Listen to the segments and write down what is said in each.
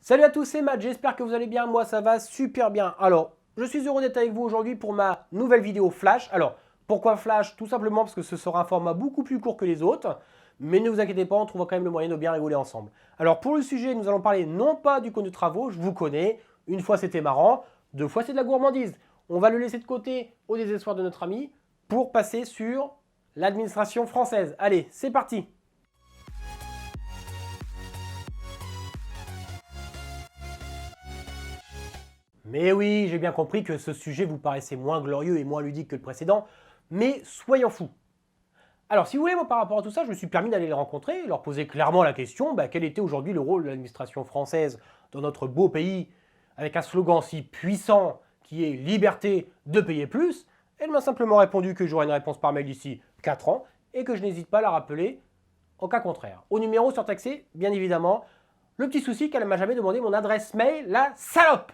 Salut à tous, c'est Matt, j'espère que vous allez bien, moi ça va super bien. Alors, je suis heureux d'être avec vous aujourd'hui pour ma nouvelle vidéo Flash. Alors, pourquoi Flash? Tout simplement parce que ce sera un format beaucoup plus court que les autres. Mais ne vous inquiétez pas, on trouvera quand même le moyen de bien rigoler ensemble. Alors pour le sujet, nous allons parler non pas du compte de travaux, je vous connais. Une fois c'était marrant, deux fois c'est de la gourmandise. On va le laisser de côté au désespoir de notre ami pour passer sur l'administration française. Allez, c'est parti! Mais oui, j'ai bien compris que ce sujet vous paraissait moins glorieux et moins ludique que le précédent, mais soyons fous. Alors, si vous voulez, moi, par rapport à tout ça, je me suis permis d'aller les rencontrer et leur poser clairement la question quel était aujourd'hui le rôle de l'administration française dans notre beau pays, avec un slogan si puissant qui est liberté de payer plus. Elle m'a simplement répondu que j'aurai une réponse par mail d'ici 4 ans et que je n'hésite pas à la rappeler en cas contraire. Au numéro surtaxé, bien évidemment. Le petit souci qu'elle ne m'a jamais demandé mon adresse mail, la salope!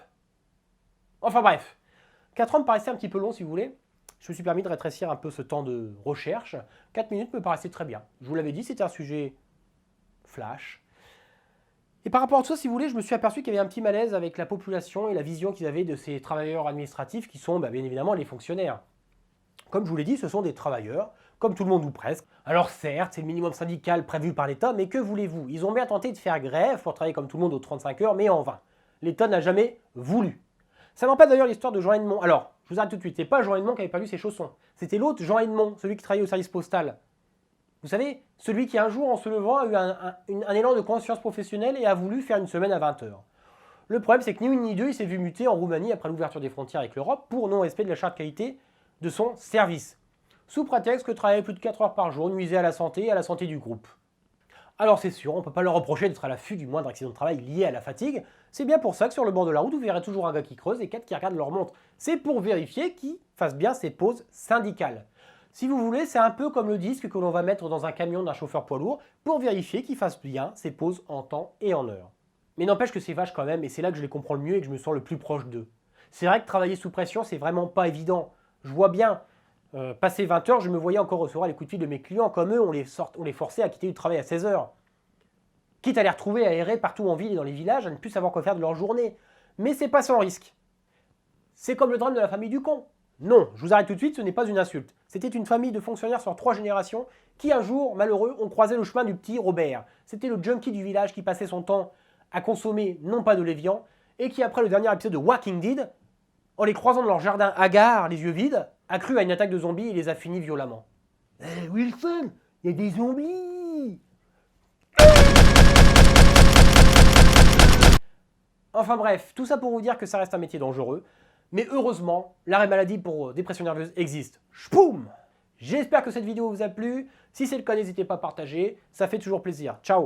Enfin bref, 4 ans me paraissait un petit peu long si vous voulez. Je me suis permis de rétrécir un peu ce temps de recherche. 4 minutes me paraissait très bien. Je vous l'avais dit, c'était un sujet flash. Et par rapport à tout ça, si vous voulez, je me suis aperçu qu'il y avait un petit malaise avec la population et la vision qu'ils avaient de ces travailleurs administratifs qui sont bien évidemment les fonctionnaires. Comme je vous l'ai dit, ce sont des travailleurs, comme tout le monde ou presque. Alors certes, c'est le minimum syndical prévu par l'État, mais que voulez-vous? Ils ont bien tenté de faire grève pour travailler comme tout le monde aux 35 heures, mais en vain. L'État n'a jamais voulu. Ça n'empêche d'ailleurs l'histoire de Jean Edmond. Alors, je vous arrête tout de suite, c'est pas Jean Edmond qui avait perdu ses chaussons. C'était l'autre Jean Edmond, celui qui travaillait au service postal. Vous savez, celui qui un jour, en se levant, a eu un élan de conscience professionnelle et a voulu faire une semaine à 20 heures. Le problème, c'est que ni une ni deux, il s'est vu muter en Roumanie après l'ouverture des frontières avec l'Europe pour non-respect de la charte qualité de son service. Sous prétexte que travailler plus de 4 heures par jour nuisait à la santé et à la santé du groupe. Alors c'est sûr, on ne peut pas leur reprocher d'être à l'affût du moindre accident de travail lié à la fatigue. C'est bien pour ça que sur le bord de la route, vous verrez toujours un gars qui creuse et 4 qui regardent leur montre. C'est pour vérifier qu'ils fassent bien ses pauses syndicales. Si vous voulez, c'est un peu comme le disque que l'on va mettre dans un camion d'un chauffeur poids lourd pour vérifier qu'il fasse bien ses pauses en temps et en heure. Mais n'empêche que c'est vache quand même, et c'est là que je les comprends le mieux et que je me sens le plus proche d'eux. C'est vrai que travailler sous pression, c'est vraiment pas évident. Je vois bien, passé 20 heures, je me voyais encore recevoir les coups de fil de mes clients. Comme eux, on les forçait à quitter du travail à 16 heures. Quitte à les retrouver aérés partout en ville et dans les villages, à ne plus savoir quoi faire de leur journée. Mais c'est pas sans risque. C'est comme le drame de la famille du con. Non, je vous arrête tout de suite, ce n'est pas une insulte. C'était une famille de fonctionnaires sur 3 générations qui un jour, malheureux, ont croisé le chemin du petit Robert. C'était le junkie du village qui passait son temps à consommer non pas de l'évian et qui, après le dernier épisode de Walking Dead, en les croisant dans leur jardin hagard, les yeux vides, a cru à une attaque de zombies et les a finis violemment. Wilson, il y a des zombies! Enfin bref, tout ça pour vous dire que ça reste un métier dangereux. Mais heureusement, l'arrêt maladie pour dépression nerveuse existe. Ch'poum! J'espère que cette vidéo vous a plu. Si c'est le cas, n'hésitez pas à partager. Ça fait toujours plaisir. Ciao!